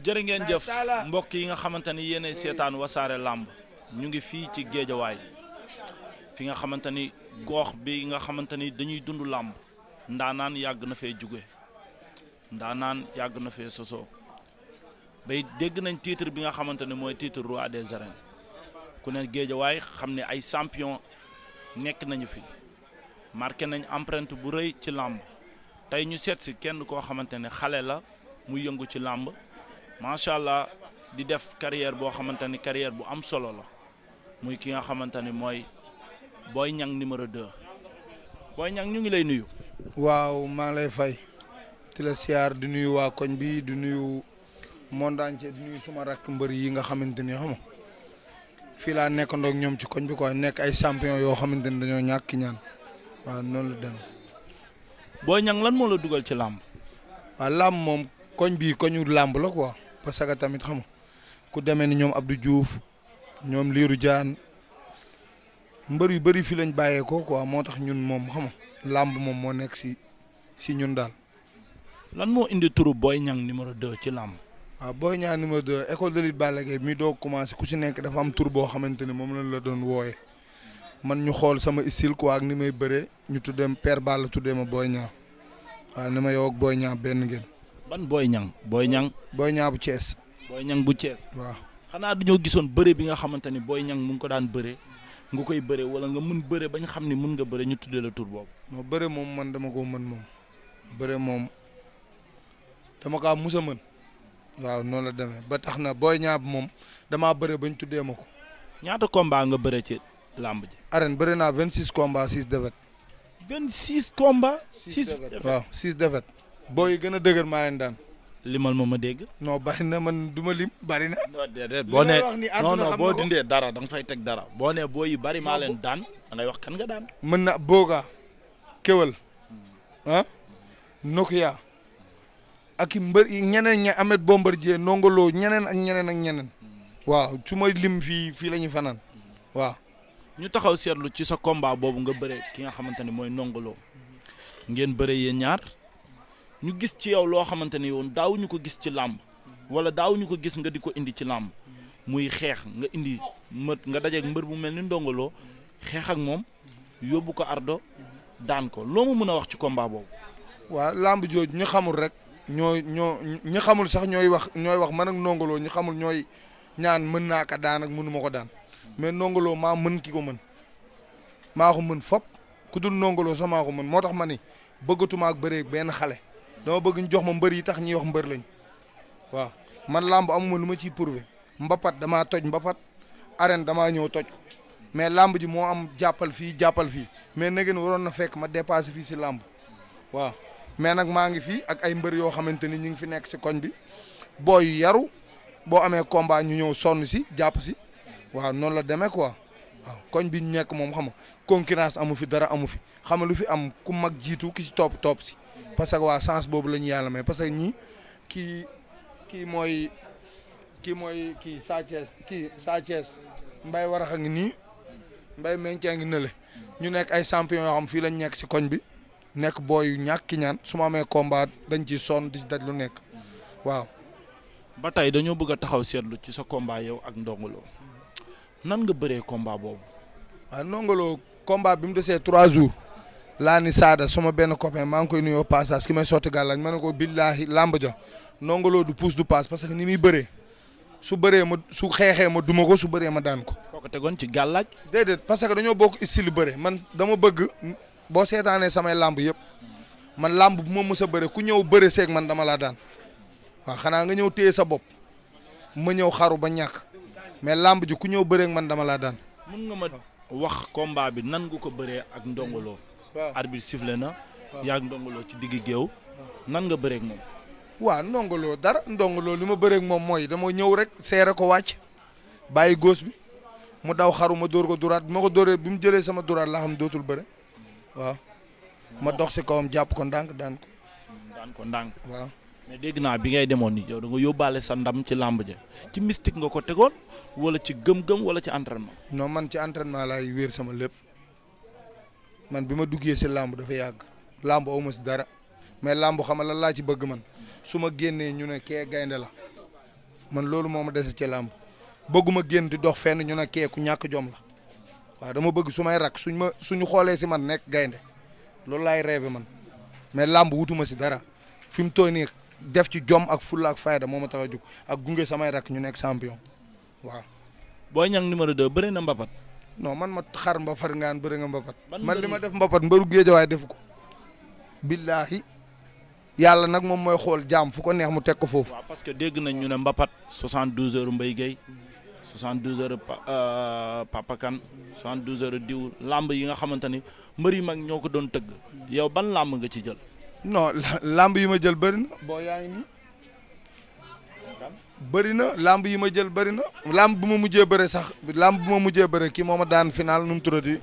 jërë ngeen jëf mbokk yi nga xamante ni yéenay seetaan wasaare làmb ñu ngi fii ci géejawaay fi nga xamante ni goox bi nga xamante ni dañuy dund làmb ndaanaan yàgg na fee jóge ndaanaan yàgg na fee sosoo bay dégg nañ titre bi nga xamante ni mooy titre roi des arènes ku ne géejawaay xam ne ay champion nekk nañu fi marqué nañ empreinte bu rëy ci làmb tey ñu seet si kenn koo xamante ne xale la muy yëngu ci làmb macha allah di def carrière boo xamante ni carrière bu am solo la muy ki nga xamante ni mooy Boy Niang numéro 2 Boy Niang ñu ngi lay nuyu. waaw maa ngi lay fay di la siyaar di nuyu waa koñ bi di nuyu monde entier di nuyu suma rakk mbër yi nga xamante ni xam nga fii laa nekkandoog ñoom ci koñ bi quoi nekk ay champion yoo xamante ni dañoo ñàkk ñaan waaw noonu la demee. Boy Niang lan moo la dugal ci làmb. waaw làmb moom koñ bii koñu làmb la quoi parce que tamit xam nga ku demee ni ñoom Abdou Diouf ñoom Lirou Diane mbër yu bëri fii lañ bàyyeekoo quoi moo tax ñun moom xam nga làmb moom moo nekk si ñun daal. lan moo indi turu Boy Niang numéro 2 ci làmb. waaw Boy Niang numéro 2 école de lutte Balla Gaye mi doo commencé ku si nekk dafa am tur boo xamante ni moom lañ la doon wooye man ñu xool sama style quoi ak ni may bëree ñu tuddee Père Balla tuddee ma Boy Niang waaw ni ma yow ak Boy Niang benn ngeen. ban Boy Niang. Boy Niang bu Thiès. Boy Niang bu Thiès. waaw xanaa dañoo gisoon bëre bi nga xamante ni Boy Niang mu ngi ko daan bëre nga koy bëre wala nga mun bëre ba ñu xam ni mun nga bëre ñu tuddee la tur boobu. non bëre moom man dama ko mën moom bëre moom dama kaa mus a mën waaw noonu la demee ba tax na Boy Niang bi moom damaa bëre ba ñu tuddee ma ko. ñaata combat nga bëre ci làmb ji. arène bëre naa 26 combats 6 défaites. 26 combats. 6 défaites waaw 6 défaites. booy yi gën a dëgër maa leen daan. limal ma dégg. non bari na man du ma lim bari na. non déedéet boo nee non boo dindee dara da nga fay teg dara boo nee booy yi bari maa leen daan da ngay wax kan nga daan. mën na Boga. Kewel. ah. Nokia. ak i mbër yi ñeneen ña Ahmed Bombardier Nongolo ñeneen ak ñeneen ak ñeneen. waaw su ma lim fii la ñuy fanaan waaw. ñu taxaw seetlu ci sa combat boobu nga bëre ki nga xamante ne mooy Nongolo ngeen bëre yéen ñaar ñu gis ci yow loo xamante ni yoon daawuñu ko gis ci làmb wala daawuñu ko gis nga di ko indi ci làmb muy xeex nga indi nga dajeeg mbër bu mel ni Ndongolo xeex ak moom yóbbu ko ardo daan ko loo ma mën a wax ci combat boobu. waaw làmb jooju ñu xamul rek ñi xamul sax ñooy wax man ak Ndongolo ñu xamul ñooy ñaan mën naa ko daan ak mënu ma ko daan mais Ndongolo maa mën ki ko mën maa ko mën fop ku dul Ndongolo sax maa ko mën moo tax ma ni bëggatuma ak bëree benn xale. dama bëgg ñu jox ma mbër yi tax ñuy wax mbër lañ waaw man làmb amuma lu ma ciy prouvé mbapat damaa toj mbapat arène damaa ñëw toj ko mais làmb ji moo am jàppal fii mais na ngeen waroon na fekk ma dépassé fii si làmb waaw mais nag maa ngi fii ak ay mbër yoo xamante ni ñu ngi fi nekk si koñ bi booy yu yaru boo amee combat ñu ñëw sonn si jàpp si waaw noonu la demee quoi waaw koñ bi ñu nekk moom xam nga concurrence amu fi dara amu fi xam nga lu fi am ku mag jiitu ki si topp si parce que waa sens boobu la ñu yàlla may parce que ñii kii mooy Sa Thiès Mbaye Warax a ngi nii Mbaye Meñcee ngi nële ñu nekk ay champion yoo xam fii lañ nekk si koñ bi nekk booy yu ñàkk ki ñaan su ma amee combat dañ ci sonn di si daj lu nekk waaw. ba tey dañoo bëgg a taxaw seetlu ci sa combat yow ak Ndongolo nan nga bëree combat boobu. waaw Ndongolo combat bi mu desee 3 jours. laa ni Saada sama benn copain maa ngi koy nuyoo passage ki may sotti gàllañ ma ne ko billaahi làmb ja Ndongolo du pousse du passe parce que ni muy bëree su xeexee ma duma ko su bëree ma daan ko. foo ko tegoon ci gàllaaj. déedéet parce que dañoo bokk style bëre man dama bëgg boo seetaanee samay làmb yëpp man làmb bu ma mës a bëre ku ñëw bëre seeg man dama laa daan waaw xanaa nga ñëw téye sa bopp ma ñëw xaru ba ñàkk mais làmb ji ku ñëw bëreeg man dama laa daan. mën nga ma wax combat bi nan nga ko bëree ak Ndongolo. waaw arbitre sifflé na. yaa Ndongolo ci digg géew. nan nga bëreeg moom. waaw Ndongolo dara Ndongolo li ma bëreeg moom mooy dama ñëw rek seere ko wàcc bàyyi góos bi mu daw xaru ma dóor ko duraat bi ma ko dóoree bi mu jëlee sama duraat laa xam dootul bëre waaw ma dox si kawam jàpp ko ndànk daan ko ndànk waaw. mais dégg naa bi ngay demoon ni yow da nga yóbbaale sa ndam ci làmb ja ci mystique nga ko tegoon wala ci gëm-gëm wala ci entraînement. non man ci entraînement laay wéer sama lépp man bi ma duggee si làmb dafa yàgg làmb aw ma si dara mais làmb xam lan laa ci bëgg man su ma génnee ñu ne kee gaynde la man loolu moo ma dese ci làmb bëgguma génn di dox fenn ñu ne kee ku ñàkk jom la waaw dama bëgg su may rak suñu xoolee si man nekk gaynde loolu laay rêvé man mais làmb wutuma si dara fi mu toll nii def ci jom ak fulla ak fayda moo ma tax a jug ak gunge samay rak ñu nekk champion waaw. Boy Niang numéro 2 bëri na mbapat. non man ma xar mbapat ngaan bëri nga mbapat. man li ma def mbapat mbëru géejawaay defu ko. billaahi yàlla nag moom mooy xool jaam fu ko neex mu teg ko foofu. waaw parce que dégg nañ ñu ne mbapat 72 heures Mbaye Guèye 72 heures Papa Kane 72 heures diw lamb yi nga xamante ni mbër yi mag ñoo ko doon tëgg yow ban lamb nga ci jël. non lamb yi ma jël bëri na boo yaa ngi nii bëri na lamb yi ma jël bëri na lamb bu ma mujjee bëre sax lamb bu ma mujjee bëre kii moo ma daan final nu mu tuddati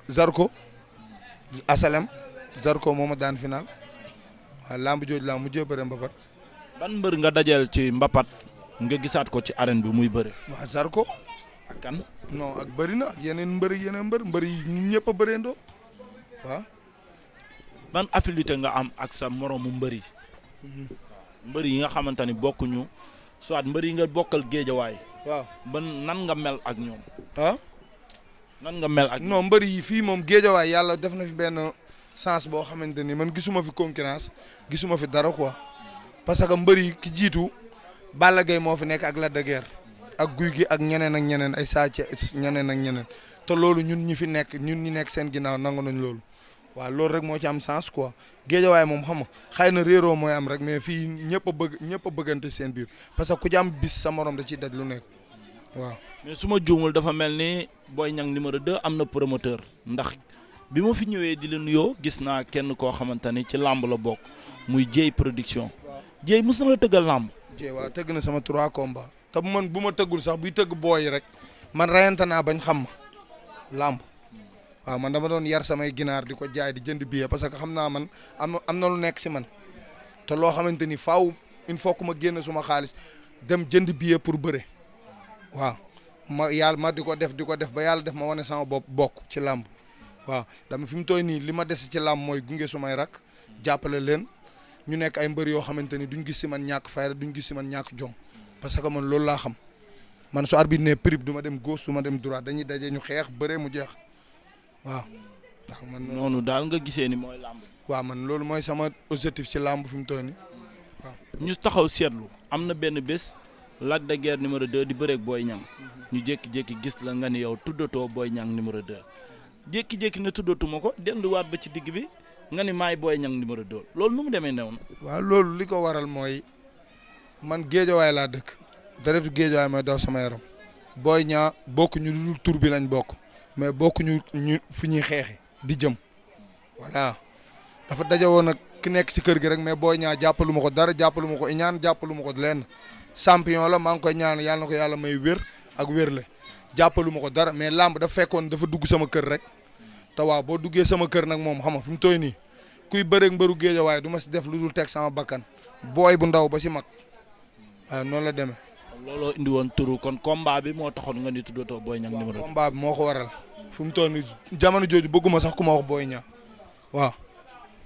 Zarko Asalem Zarko moo ma daan final waaw lamb jooju laa mujjee bëre mbapat. ban mbër nga dajeel ci mbapat nga gisaat ko ci arène bi muy bëre. waaw Zarko. ak kan. non ak bëri na ak yeneen mbër yi ñun ñëpp a bëreendoo waaw. ban affinité nga am ak sa moromu mbër yi. mbër yi nga xamante ni bokkuñu soit mbër yi nga bokkal géejawaay. waaw ban nan nga mel ak ñoom. ah. nan nga mel ak. non mbër yi fii moom géejawaay yàlla def na fi benn sens boo xamante ni man gisuma fi concurrence gisuma fi dara quoi parce que mbër yi ki jiitu Balla Gaye moo fi nekk ak Lac de Guiers ak Gouye Gui ak ñeneen ay Sa Thiès ñeneen ak ñeneen te loolu ñun ñi fi nekk ñun ñi nekk seen ginnaaw nangu nañ loolu. waaw loolu rek moo ci am sens quoi géejawaay moom xam nga xëy na réeroo mooy am rek mais fii ñëpp a bëggante seen biir parce que ku ci am bis sa morom da ciy daj lu nekk waaw. mais su ma juumul dafa mel ni Boy Niang numéro 2 am na promoteur ndax bi ma fi ñëwee di la nuyoo gis naa kenn koo xamante ni ci làmb la bokk muy Dieye production Dieye mos na la tëggal làmb. Dieye waaw tëgg na sama 3 combats te bu ma tëggul sax buy tëgg booy rek man rayante naa bañ xam ma làmb. waaw man dama doon yar samay ginaar di ko jaay di jënd billet parce que xam naa man am na lu nekk si man te loo xamante ni faaw il faut que ma génn suma xaalis dem jënd billet pour bëre waaw ma di ko def ba yàlla def ma wane sama bopp bokk ci làmb waaw dama fi mu tooy nii li ma des ci làmb mooy gunge sumay rak jàppale leen ñu nekk ay mbër yoo xamante ni duñ gis si man ñàkk fayda duñ gis si man ñàkk jom parce que man loolu laa xam man su arbitre ne prip du ma dem gauche du ma dem droite dañuy daje ñu xeex bëre mu jeex. waaw man noonu daal nga gisee ni mooy làmb. waaw man loolu mooy sama objectif ci làmb fi mu toll nii waaw. ñu taxaw seetlu am na benn bés Lac de Guiers numéro 2 di bëreeg Boy Niang ñu jékki-jékki gis la nga ni yow tuddatoo Boy Niang numéro 2 jékki-jékki ne tuddatuma ko delluwaat ba ci digg bi nga ni maay Boy Niang numéro 2 loolu nu mu demee newoon. waaw loolu li ko waral mooy man géejawaay laa dëkk deretu géejawaay mooy daw sama yaram Boy Niang bokkuñu lu dul tur bi lañ bokk. mais bokkuñu ñu fi ñuy xeexe di jëm voilà dafa daje woon nag ki nekk si kër gi rek mais Boy Niang jàppalu ma ko dara jàppalu ma ko iñaan jàppalu ma ko lenn champion la maa ngi koy ñaan yàlla na ko yàlla may wér ak wér le jàppalu ma ko dara mais làmb dafa fekkoon dafa dugg sama kër rek te waaw boo duggee sama kër nag moom xam nga fi mu tooy nii kuy bëreeg mbëru géejawaay du ma si def lu dul teg sama bakkan booy bu ndaw ba si mag waaw noonu la demee. looloo indi woon turu kon combat bi moo taxoon nga ni tuddatoo Boy Niang numéro 2. combat bi moo ko waral fu mu toll nii jamono jooju bëgguma sax ku ma wax Boy Niang waaw.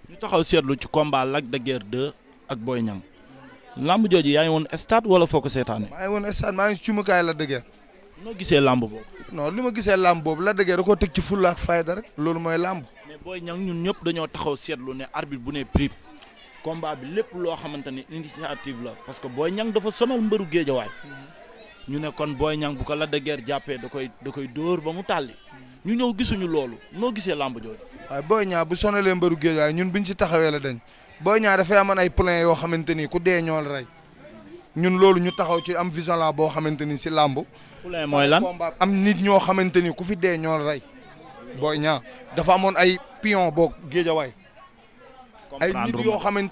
ñu taxaw seetlu ci combat Lac de Guiers 2 ak Boy Niang lamb jooju yaa ngi woon stade wala foo ko seetaanee. maa ngi woon stade maa ngi ci cumukaay Lac de Guiers. noo gisee lamb boobu. non li ma gisee lamb boobu Lac de Guiers da koo teg ci fulla ak fayda rek loolu mooy lamb. mais Boy Niang ñun ñëpp dañoo taxaw seetlu ne arbitre bu ne prip combat bi lépp loo xamante ni initiative la parce que Boy Niang dafa sonal mbëru géejawaay ñu ne kon Boy Niang bu ko Lac de Guiers jàppee da koy dóor ba mu tàlli ñu ñëw gisuñu loolu noo gisee lamb jooju. waaye Boy Niang bu sonalee mbëru géejawaay ñun biñ si taxawee la dañ Boy Niang dafay amoon ay plan yoo xamante ni ku dee ñool rey ñun loolu ñu taxaw ci am vision la boo xamante ni si làmb. plan mooy lan am nit ñoo xamante ni ku fi dee ñool rey Boy Niang dafa amoon ay pion boog géejawaay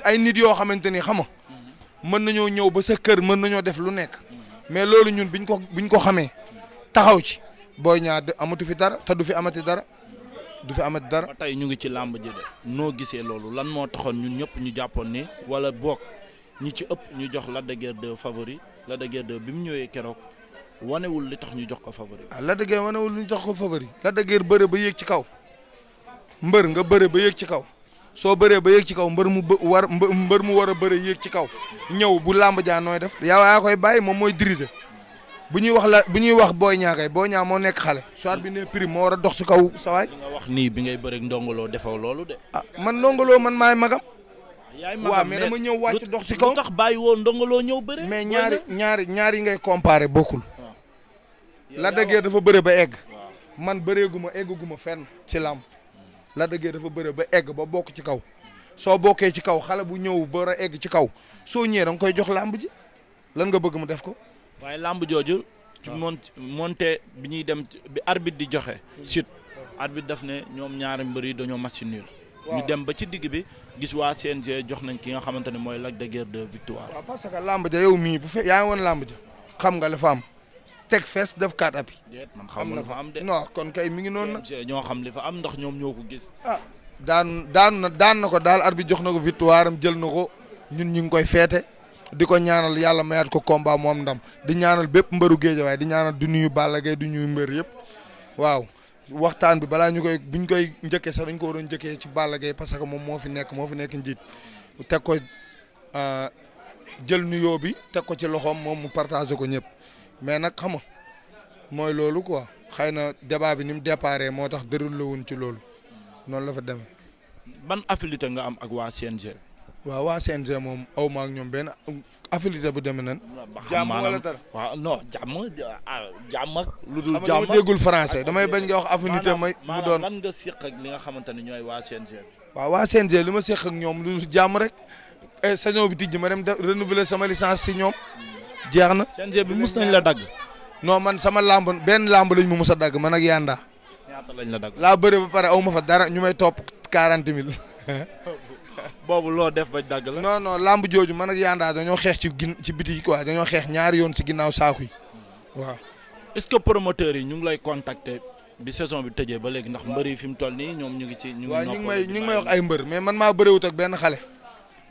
ay nit yoo xamante ni xam nga mën nañoo ñëw ba sa kër mën nañoo def lu nekk mais loolu ñun biñ ko xamee taxaw ci Boy Niang amatu fi dara te du fi amati dara ba tey ñu ngi ci làmb ji de noo gisee loolu lan moo taxoon ñun ñëpp ñu jàppoon ni wala boog ñi ci ëpp ñu jox Lac de Guiers 2 favori Lac de Guiers 2 bi mu ñëwee keroog wanewul li tax ñu jox ko favori. Lac de Guiers wanewul li ñu jox ko favori Lac de Guiers bëre ba yéeg ci kaw mbër nga bëre ba yéeg ci kaw soo bëree ba yéeg ci kaw mbër mu war a bëre yéeg ci kaw ñëw bu làmb jaa nooy def yaa koy bàyyi moom mooy diriger bu ñuy wax Boy Niang kay Boy Niang moo nekk xale soit bi ne prix moo war a dox si kaw sawaay. li nga wax nii bi ngay bëreeg ndongoloo defoo loolu de. ah man ndongoloo man maay magam. yaay magam waaw mais dama ñëw wàcc dox si kaw lu tax bàyyi woo ndongoloo ñëw bëre. mais ñaari yi ngay comparer bokkul. Lac de Guiers dafa bëre ba egg. man egguma fenn ci làmb. Lac de Guiers dafa bëre ba egg ba bokk ci kaw soo bokkee ci kaw xale bu ñëw ba war a egg ci kaw soo ñëwee da nga koy jox làmb ji lan nga bëgg mu def ko. waaye làmb jooju. ci monté bi ñuy dem bi arbitre di joxe. sut arbitre daf ne ñoom ñaari mbër yi dañoo match nul. ñu dem ba ci digg bi gis waa CNG jox nañ ki nga xamante ne mooy Lac de Guiers de victoire. waaw parce que làmb ja yow mii bu fe yaa ngi woon làmb ja xam nga la fa am teg fees def kaat api. man xam na fa am de. non kon kay mi ngi noonu nag. CNG ñoo xam li fa am ndax ñoom ñoo ko gis. daan na ko daal arbitre jox na ko victoire am jël na ko ñun ñu ngi koy feete. di ko ñaanal yàlla mayaat ko combat mu am ndam di ñaanal bépp mbëru Géejawaay di ñaanal du nuyu Balla Gaye du ñuy mbër yëpp waaw waxtaan bi balaa buñ koy njëkkee sax dañ ko waroon njëkkee ci Balla Gaye parce que moom moo fi nekk njiit teg ko jël nuyoo bi teg ko ci loxoom moom mu partagé ko ñëpp mais nag xam nga mooy loolu quoi xëy na débat bi ni mu déparé moo tax déroulé wuñ ci loolu noonu la fa demee. ban affinité nga am ak waa CNG. waaw waa CNG moom aw ma ak ñoom benn affilié bu demee nan. jàmm wala dara waaw non jàmm ak. lu dul jàmm jàmm dama déggul français damay bañ nga wax affinité may. mu doon lan nga séq ak li nga xamante ne ñooy waa CNG. waaw waa CNG li ma séq ak ñoom lu dul jàmm rek saison bi tijji ma dem renouveler sama licence si ñoom jeex na. CNG bi mus nañ la dagg. non man sama benn lamb lañ ma mus a dagg man ak Yanda. ñaata lañ la dagg. laa bëre ba pare aw ma fa dara ñu may topp 40 000. boobu loo def ba dagg la. non lamb jooju man ak Yanda dañoo xeex ci biti quoi dañoo xeex ñaari yoon si ginnaaw saaku yi waaw. est-ce que promoteurs yi ñu ngi lay contacter bi saison bi tëjee ba léegi ndax mbër yi fi mu toll nii ñoom ñu ngi ci. ñu ngi may wax ay mbër mais man maa bëriwut ak benn xale.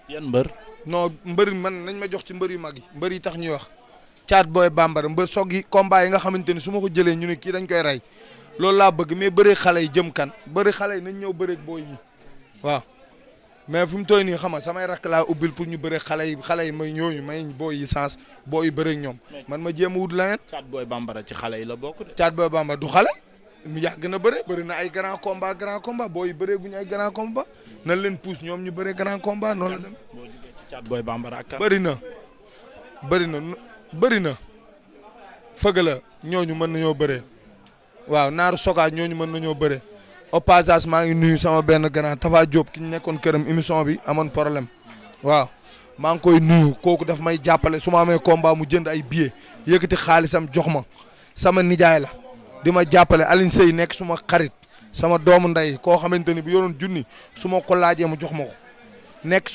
yan mbër. non mbër man nañ ma jox ci mbër yu mag yi mbër yi tax ñuy wax. caat booy bambara mbër soog yi combat yi nga xamante ni su ma ko jëlee ñu ne kii dañ koy rey loolu laa bëgg mais bëri xale yi jëm kan bëri xale yi nañ ñëw bëri booy yi waaw. mais fu mu tooy nii xam nga samay rakk laa ubbil pour ñu bëre xale yi may ñooñu may booy yi sens booy yi bëre ak ñoom man ma jéem a wut leneen. caat booy bambara ci xale yi la bokk de. caat booy bambara du xale mu yàgg na bëri na ay grand combat booy yi bëree guñu ay grand combat nan leen pousse ñoom ñu bëre grand combat noonu la dem. boo jugee ci caat booy bambara ak kan. bëri na fëgg la ñooñu mën nañoo bëree waaw naaru sokaat ñooñu mën nañoo bëree. au passage maa ngi nuyu sama benn grand Tafa Diop ki ñu nekkoon këram émission bi amoon problème waaw maa ngi koy nuyu kooku daf may jàppale su ma amee combat mu jënd ay billets yëkkati xaalisam jox ma sama nijaay la di ma jàppale Alioune Seye nekk suma xarit sama doomu ndey koo xamante ni bu yoroon junni su ma ko laajee mu jox ma ko nekk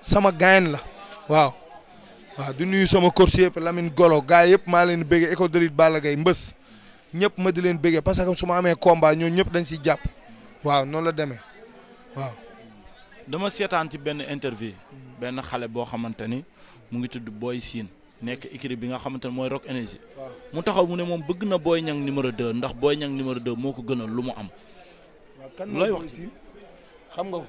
sama gayen la waaw di nuyu sama coursier yëpp Lamine Golo gars yëpp maa leen bëggee école de lutte Balla Gaye mbës ñëpp ma di leen bëggee parce que su ma amee combat ñoo ñëpp dañ siy jàpp waaw noonu la demee waaw. dama seetaan ci benn interview benn xale boo xamante ni mu ngi tudd Boy Sine nekk écurie bi nga xamante ne mooy Rock Énergie mu taxaw mu ne moom bëgg na Boy Niang numéro 2 ndax Boy Niang numéro 2 moo ko gënal lu mu am. waaw kan looy wax xam nga ko.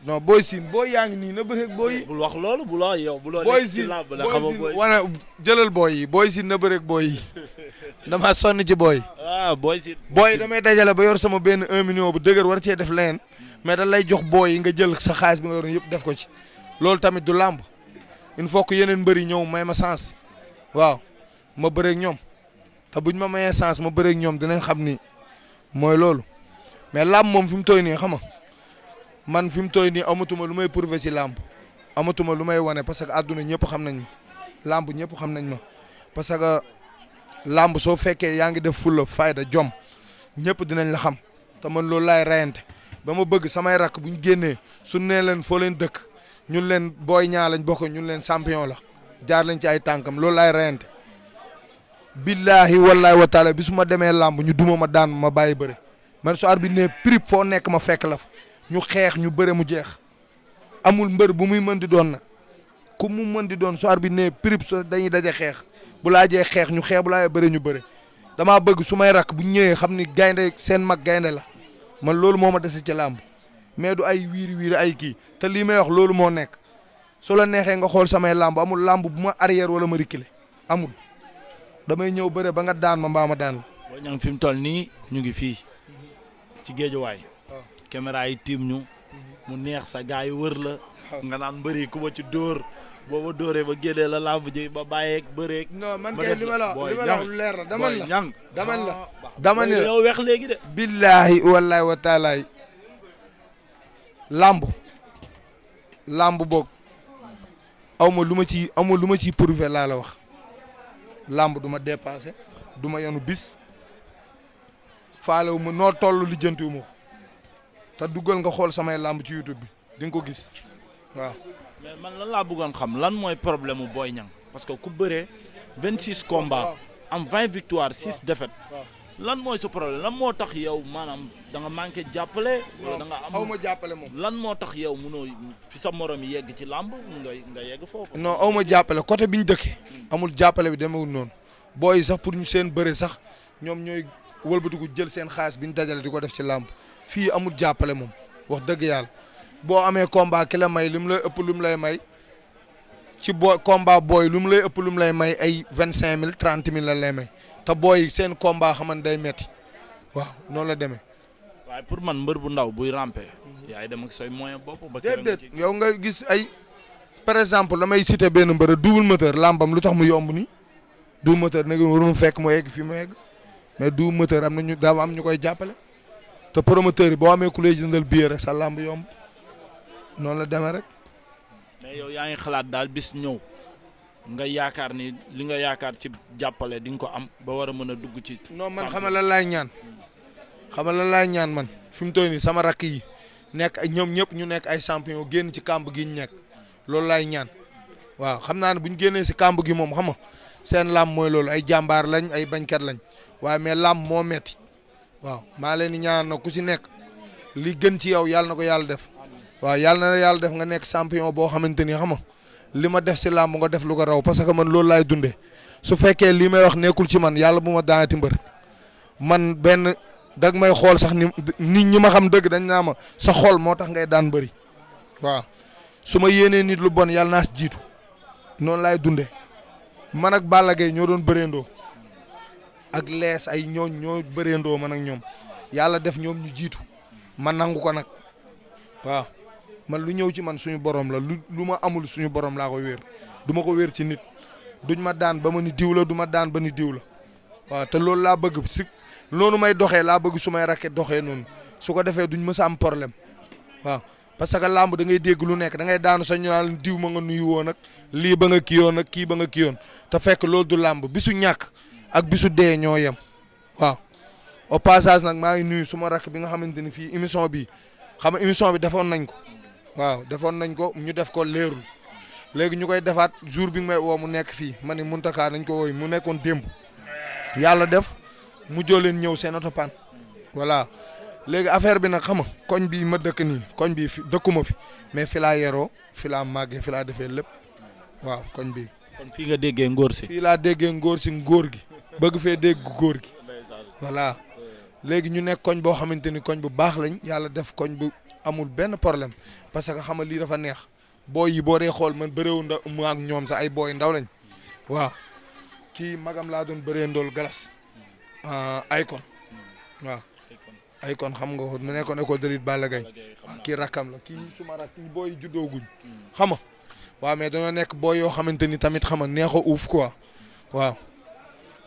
non Boy Sine booy yaa ngi nii na bëreeg booy yi. bul wax loolu bu loo yow bu loo Boy nekk ci làmb la xam nga booy wana jëlal booy yi Boy Sine na bëreeg booy yi damaa sonn ci booy. Boy Sine. booy damay dajale ba yor sama benn 1 million bu dëgër war cee def leneen mais da lay jox booy yi nga jël sa xaalis bi nga yoroon yëpp def ko ci loolu tamit du làmb il faut que yeneen mbër yi ñëw may ma sens waaw ma bëreeg ñoom te buñ ma mayee sens ma bëreeg ñoom dinañ xam ni mooy loolu mais làmb moom fi mu tooy nii xam nga man fi mu tooy nii amatuma lu may prouver ci làmb amatuma lu may wane parce que àdduna ñëpp xam nañ ma làmb ñëpp xam nañ ma parce que làmb soo fekkee yaa ngi def fulla fayda jom ñëpp dinañ la xam te man loolu laay rayante ba ma bëgg samay rakk bu ñu génnee su nee leen foo leen dëkk ñun leen Boy Niang lañ bokk ñun leen champion la jaar lañ ci ay tànkam loolu laay rayante billaahi wallaahi wa taala bi su ma demee làmb ñu duma ma daan ma bàyyi bëre man su arbitre ne prip foo nekk ma fekk la fa ñu xeex ñu bëre mu jeex amul mbër bu muy mën di doon nag ku mu mën di doon su arbitre ne prip so dañuy daje xeex bu laajee xeex ñu xeex bu laajee bëre ñu bëre damaa bëgg su may rakk bu ñëwee xam ni gaynde seen mag gaynde la man loolu moo ma dese ci làmb mais du ay wiiri wiiri ay kii te lii may wax loolu moo nekk su la neexee nga xool samay làmb amul làmb bu ma arrière wala ma reculer amul damay ñëw bëre ba nga daan ma mbaa ma daan la. Boy Niang fi mu toll nii ñu ngi fii ci géejuwaay. waaw caméra yi tiim ñu. mu neex sa gars yi wër la. nga naan mbëri ku ma ci dóor. booba dóoree ba génnee la làmb ji ba bàyyeeg bëreeg. non man kay li ma la wax lu leer la daman la daman la. dama ne yow weex léegi de. billaahi wallaahi wa taalaay làmb boog aw ma lu ma ciy amul lu ma ciy prouvé laa la wax làmb du ma dépassé du ma yenu bis faalewu ma noo toll lijjantiwu ma ko te duggal nga xool samay làmb ci YouTube bi di nga ko gis waaw. mais man lan laa bëggoon xam lan mooy problème mu Boy Niang parce que ku bëree 26 combats am 20 victoires 6 défaites lan mooy sa problème lan moo tax yow maanaam da nga manqué jàppale. wala da nga am aw ma jàppale moom. lan moo tax yow munoo fi sa morom yi yegg ci làmb nga yegg foofu. non aw ma jàppale côté bi ñu dëkkee. amul jàppale bi demewul noonu booy yi sax pour ñu seen bëre sax ñoom ñooy wëlbatiku jël seen xaalis bi ñu dajale di ko def ci làmb fii amul jàppale moom wax dëgg yàlla. boo amee combat ki la may li mu lay ëpp lu mu lay may ci booy combat booy lu mu lay ëpp lu mu lay may ay 25 000 30 000 la lay may te booy seen combat xaman day metti waaw noonu la demee. waaye pour man mbër bu ndaw buy ramper. yaay dem ak say moyen bopp ba. déedéet yow nga gis ay par exemple damay citer benn mbër double moteur làmbam lu tax mu yomb nii double moteur nag waroon fekk mu egg fii mu egg mais double moteur am na ñu daa am ñu koy jàppale te promoteur yi boo amee ku lay jëndal billet rek sa làmb yomb. noonu la demee rek. mais yow yaa ngi xalaat daal bis ñëw nga yaakaar ni li nga yaakaar ci jàppale di nga ko am ba war a mën a dugg ci. non man xamal lan laay ñaan xamal lan laay ñaan man fi mu toll nii sama rakk yi nekk ay ñoom ñëpp ñu nekk ay champion génn ci kàmb gi ñu nekk loolu laay ñaan waaw xam naa ne bu ñu génnee si kàmb gi moom xam nga seen làmb mooy loolu ay jàmbaar lañ ay bañkat lañ waaye mais làmb moo metti waaw maa leen di ñaan na ku si nekk li gën ci yow yàlla na ko yàlla def. waaw yàlla na yàlla def nga nekk champion boo xamante ni xam nga li ma def si làmb nga def lu ko raw parce que man loolu laay dundee su fekkee lii may wax nekkul ci man yàlla bu ma daanati mbër man benn dag may xool sax ni nit ñi ma xam dëgg dañ naa ma sa xool moo tax ngay daan bëri waaw su ma yéenee nit lu bon yàlla naa si jiitu noonu laay dundee man ak Balla Gaye ñoo doon bëreendoo ak lees ay ñoo bëreendoo man ak ñoom yàlla def ñoom ñu jiitu man nangu ko nag waaw. man lu ñëw ci man suñu borom la lu ma amul suñu borom laa ko wéer du ma ko wéer ci nit duñ ma daan ba ma ni diw la du ma daan ba ni diw la waaw te loolu laa bëgg si noonu may doxee laa bëgg su may rakkee doxee noonu su ko defee duñ mës a am problème waaw parce que làmb da ngay dégg lu nekk da ngay daanu sa ñu naan diw ma nga nuyu woon ak lii ba nga kiyoon ak kii ba nga kiyoon te fekk loolu du làmb bisu ñàkk ak bisu dee ñoo yem waaw au passage nag maa ngi nuyu suma rakk bi nga xamante ni fii émission bi xam nga émission bi defoon nañ ko. waaw defoon nañ ko ñu def ko leerul léegi ñu koy defaat jour bi may woo mu nekk fii ma ne Muntaka nañ ko wooy mu nekkoon démb yàlla def mu joo leen ñëw seen oto pan voilà léegi affaire bi nag xam nga koñ bi ma dëkk nii koñ bi fi dëkkuma fi mais fi laa yeroo fi laa màggee fi laa defee lépp waaw koñ bi. kon fii nga déggee ngóor si. fii laa déggee ngóor si ngóor gi bëgg fee dégg góor gi voilà léegi ñu nekk koñ boo xamante ni koñ bu baax lañ yàlla def koñ bu. amul benn problème parce que xam nga lii dafa neex booy yi boo dee xool man bëreewu ndaw mu ak ñoom sax ay booy ndaw lañ waaw kii magam laa doon bëree ndool galas Aykon waaw Aykon xam nga mu nekkoon école de lutte Balla Gaye waaw kii rakkam la kii suma rak booy juddoo guñ xam nga waaw mais dañoo nekk booy yoo xamante ni tamit xam nga neex a uuf quoi waaw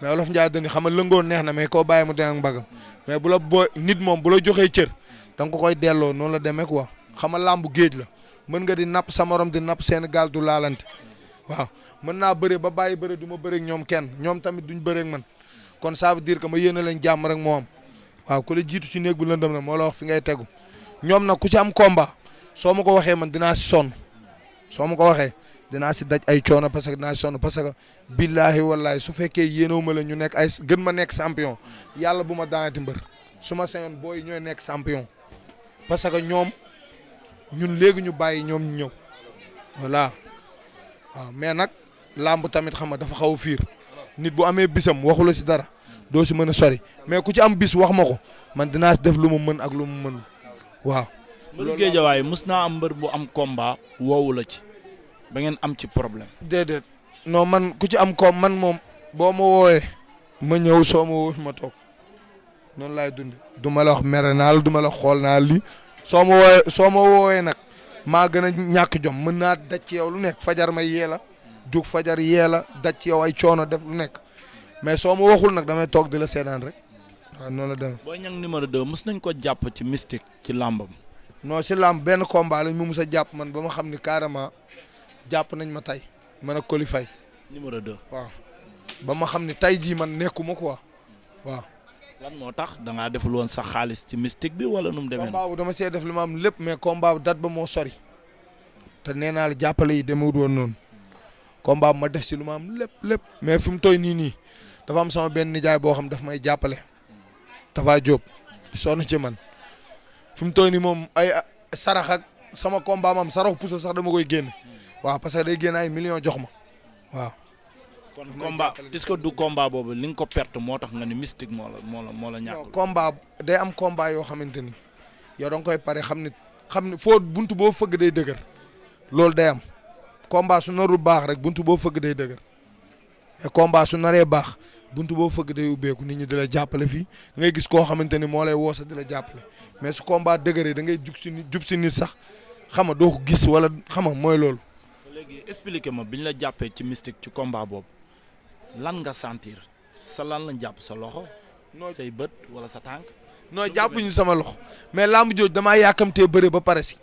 mais Olof Ndiaye dañuy xam nga lëngoo neex na mais koo bàyyi mu dem ak mbagam mais bu la booy nit moom bu la joxee cër. da nga ko koy delloo noonu la demee quoi xam nga làmbu géej la mën nga di napp sa morom di napp seen gaal du laalante waaw mën naa bëre ba bàyyi bëre du ma bëre ak ñoom kenn ñoom tamit duñ bëre ak man kon ça veut dire que ma yéene leen jàmm rek moo am waaw ku la jiitu ci néeg bu lëndëm na moo la wax fi ngay tegu ñoom nag ku ci am combat soo ma ko waxee man dinaa si sonn soo ma ko waxee dinaa si daj ay coono parce que dinaa si sonn parce que billaahi wallaahi su fekkee yéenewu ma la ñu nekk ay gën ma nekk champion yàlla bu ma daanati mbër su ma sañoon booy ñooy nekk champion parce que ñoom ñun léegi ñu bàyyi ñoom ñu ñëw voilà waaw mais nag làmb tamit xam nga dafa xaw a fiir nit bu amee bisam waxu la si dara doo si mën a sori mais ku ci am bis wax ma ko man dinaa si def lu mu mën ak lu mu mën waaw mbëru géejawaay mus naa am mbër bu am combat woowu la ci ba ngeen am ci problème. déedéet non man ku ci am koom man moom boo ma woowee ma ñëw soo ma woo ma toog noonu laay dund du ma la wax mere naa la du ma la xool naa lii soo ma woowee nag maa gën a ñàkk jom mën naa daj ci yow lu nekk fajar ma yee la jug fajar yee la daj ci yow ay coono def lu nekk mais soo ma waxul nag damay toog di la seedaan rek waaw noonu la demee. Boy Niang numéro 2 mës nañ ko jàpp ci mystique ci làmbam. non si làmb benn combat lañ mu mus a jàpp man ba ma xam ni carrément jàpp nañ ma tey man ak Coly Faye numéro 2 waaw ba ma xam ni tey jii man nekkuma quoi waaw. lan moo tax da ngaa deful woon sax xaalis ci mystique bi wala nu mu demee. combat bu dama see def li ma am lépp mais combat bu date ba moo sori te nee naa la jàppale yi demewut woon noonu combat bu ma def si lu ma am lépp mais fi mu tooy nii dafa am sama benn nijaay boo xam daf may jàppale Tafa Diop di sonn ci man fi mu tooy nii moom ay sarax ak sama combat am sarax puso sax dama koy génne waaw parce que day génne ay millions jox ma waaw. kon combat est-ce que du combat boobu li nga ko perte moo tax nga ni mystique moo la ñàkkul. combat day am combat yoo xamante ni yow da nga koy pare xam ni foo buntu boo fëgg day dëgër loolu day am combat su narul baax rek buntu boo fëgg day dëgër mais combat su naree baax buntu boo fëgg day ubbeeku nit ñi di la jàppale fii da ngay gis koo xamante ni moo lay woosa di la jàppale mais su combat dëgëree da ngay jub si nit sax xam nga doo ko gis wala xam nga mooy loolu. léegi expliqué ma biñ la jàppee ci mystique ci combat boobu. lan nga sentir sa lan la jàpp sa loxo. say bët wala sa tànk. non jàppuñu sama loxo mais lamb jooj damaa yàkkamtee bëre ba pare si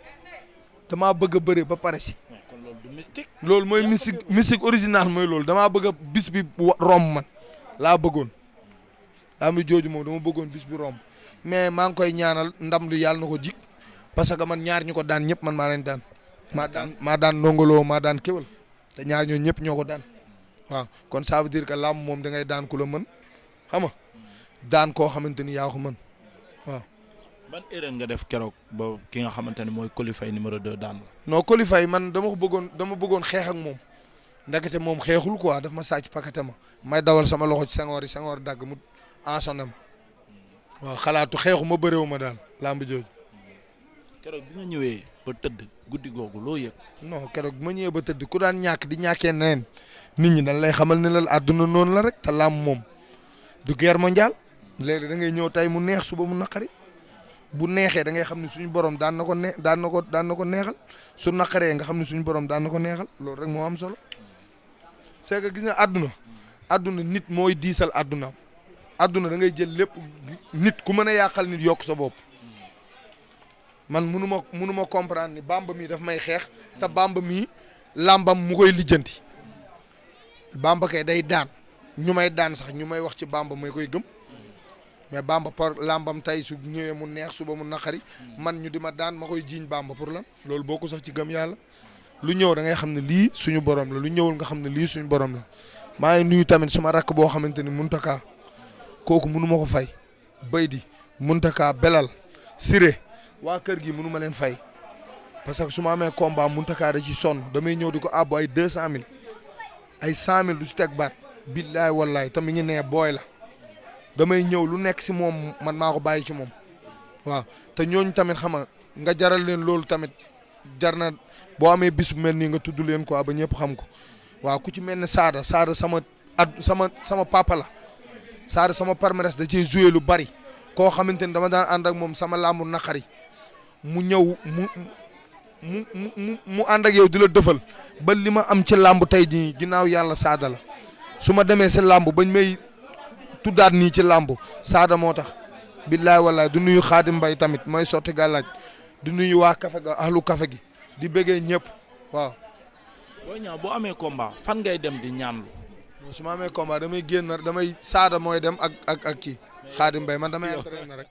damaa bëgg a bëre ba pare si. kon loolu du mystique. loolu mooy mystique original mooy loolu damaa bëgg a bis bi romb man laa bëggoon lamb jooju moom dama bëggoon bis bi romb mais maa ngi koy ñaanal ndam lu yàlla na ko jik parce que man ñaar ñu ko daan ñëpp man maa leen daan. maa daan ndongoloo maa daan kéwal te ñaar ñoo ñëpp ñoo ko daan. waaw kon ça veut dire que làmb moom da ngay daan ku la mën xam nga daan koo xamante ni yaa ko mën waaw. ban erreur nga def keroog ba ki nga xamante ne mooy Coly Faye numéro 2 daan la. non Coly Faye man dama bëggoon xeex ak moom ndekete moom xeexul quoi daf ma sàcc pakate ma may dawal sama loxo ci sangoor dagg mu ensonné ma waaw xalaatu xeexu ma bëréewu ma daal làmb jooju. keroog bi nga ñëwee ba tëdd guddi googu loo yëg. non keroog bi ma ñëwee ba tëdd ku daan ñàkk di ñàkkee neneen nit ñi dañ lay xamal ne la àdduna noonu la rek te làmb moom du guerre mondiale léegi da ngay ñëw tey mu neex suba mu naqari bu neexee da ngay xam ne suñu borom daan na ko neexal su naqaree nga xam ne suñu borom daan na ko neexal loolu rek moo am solo c'est que gis nga àdduna nit mooy diisal àddunaam àdduna da ngay jël lépp nit ku mën a yàqal nit yokk sa bopp man munu ma comprendre ni Bamba mii daf may xeex te Bamba mii làmbam mu koy lijjanti Bamba kay day daan ñu may daan sax ñu may wax ci Bamba may koy gëm mais Bamba pour làmbam tey su ñëwee mu neex suba mu naqari man ñu di ma daan ma koy jiiñ Bamba pour lan loolu boo ko sax ci gëm yàlla lu ñëw da ngay xam ne lii suñu borom la lu ñëwul nga xam ne lii suñu borom la maa ngi nuyu tamit suma rakk boo xamante ni Muntaka kooku mënu ma ko fay bay di Muntaka belal Siré waa kër gi mënu ma leen fay parce que su ma amee combat Muntaka da ci sonn damay ñëw di ko àbbu ay 200 000 ay 100 000 du ci teg baat billaay wallaay te mi ngi nee booy la damay ñëw lu nekk si moom man maa ko bàyyi ci moom waaw te ñooñu tamit xam nga jaral leen loolu tamit jar na boo amee bis bu mel nii nga tudd leen quoi ba ñëpp xam ko waaw ku ci mel ne Sada sama papa la Sada sama palmarès da cee joué lu bari koo xamante ni dama daan ànd ak moom sama làmbu naqari mu ñëw mu ànd ak yow di la dëfal ba li ma am ci làmb tey jii ginnaaw yàlla Sada la su ma demee si làmb bañ may tuddaat nii ci làmb Sada moo tax billaay wallaay du nuyu Xaadim Mbay tamit mooy sotti gàllaaj di nuyu waa kafe ga ahlu kafe gi di bëggee ñëpp waaw. Boy Niang boo amee combat fan ngay dem di ñaanlu. su ma amee combat damay génn damay Sada mooy dem ak kii Xaadim Mbay man damay entraîné rek.